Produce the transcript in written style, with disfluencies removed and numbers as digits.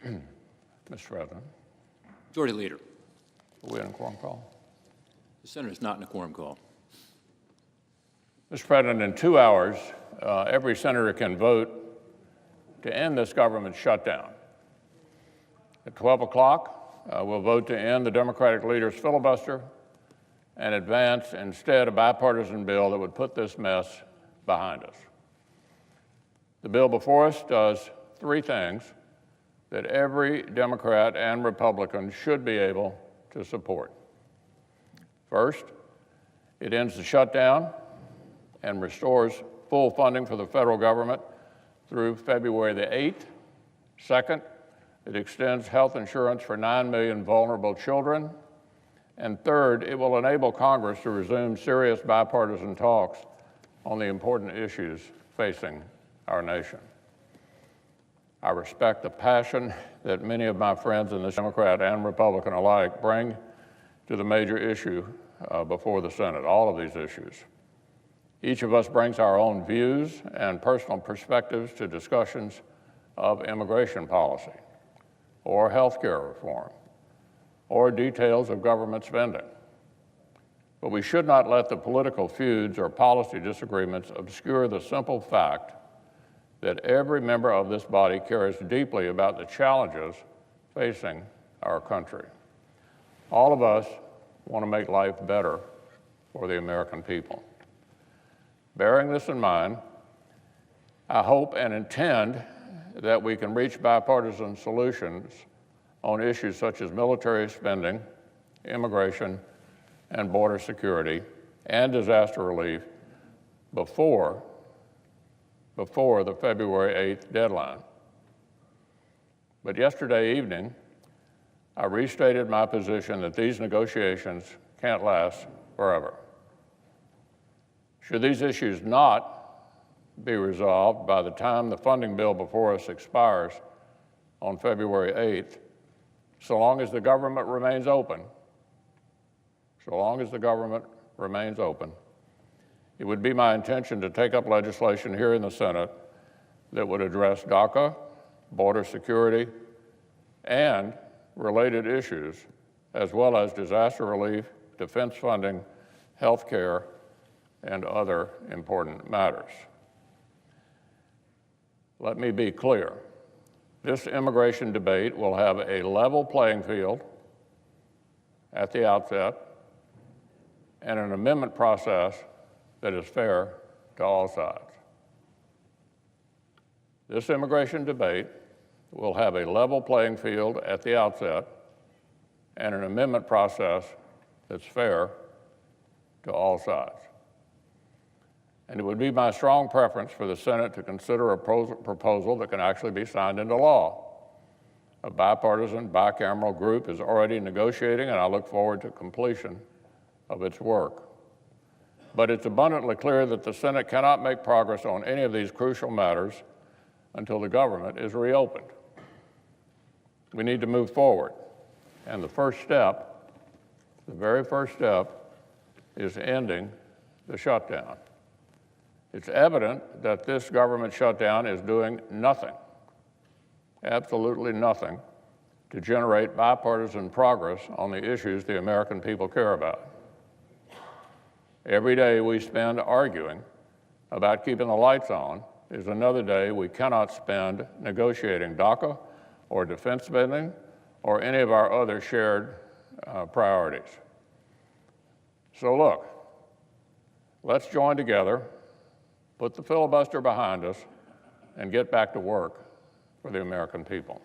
Mr. President. Majority Leader. Are we in a quorum call? The Senate is not in a quorum call. Mr. President, in 2 hours, every senator can vote to end this government shutdown. At 12 o'clock, we'll vote to end the Democratic leader's filibuster and advance instead a bipartisan bill that would put this mess behind us. The bill before us does three things that every Democrat and Republican should be able to support. First, it ends the shutdown and restores full funding for the federal government through February the 8th. Second, it extends health insurance for 9 million vulnerable children. And third, it will enable Congress to resume serious bipartisan talks on the important issues facing our nation. I respect the passion that many of my friends in the Democrat and Republican alike bring to the major issue before the Senate, all of these issues. Each of us brings our own views and personal perspectives to discussions of immigration policy, or health care reform, or details of government spending. But we should not let the political feuds or policy disagreements obscure the simple fact that every member of this body cares deeply about the challenges facing our country. All of us want to make life better for the American people. Bearing this in mind, I hope and intend that we can reach bipartisan solutions on issues such as military spending, immigration, and border security, and disaster relief before the February 8th deadline. But yesterday evening, I restated my position that these negotiations can't last forever. Should these issues not be resolved by the time the funding bill before us expires on February 8th, so long as the government remains open, it would be my intention to take up legislation here in the Senate that would address DACA, border security, and related issues, as well as disaster relief, defense funding, health care, and other important matters. Let me be clear. This immigration debate will have a level playing field at the outset and an amendment process that is fair to all sides. This immigration debate will have a level playing field at the outset and an amendment process that's fair to all sides. And it would be my strong preference for the Senate to consider a proposal that can actually be signed into law. A bipartisan, bicameral group is already negotiating, and I look forward to completion of its work. But it's abundantly clear that the Senate cannot make progress on any of these crucial matters until the government is reopened. We need to move forward. And the very first step, is ending the shutdown. It's evident that this government shutdown is doing nothing, absolutely nothing, to generate bipartisan progress on the issues the American people care about. Every day we spend arguing about keeping the lights on is another day we cannot spend negotiating DACA or defense spending or any of our other shared priorities. So look, let's join together, put the filibuster behind us, and get back to work for the American people.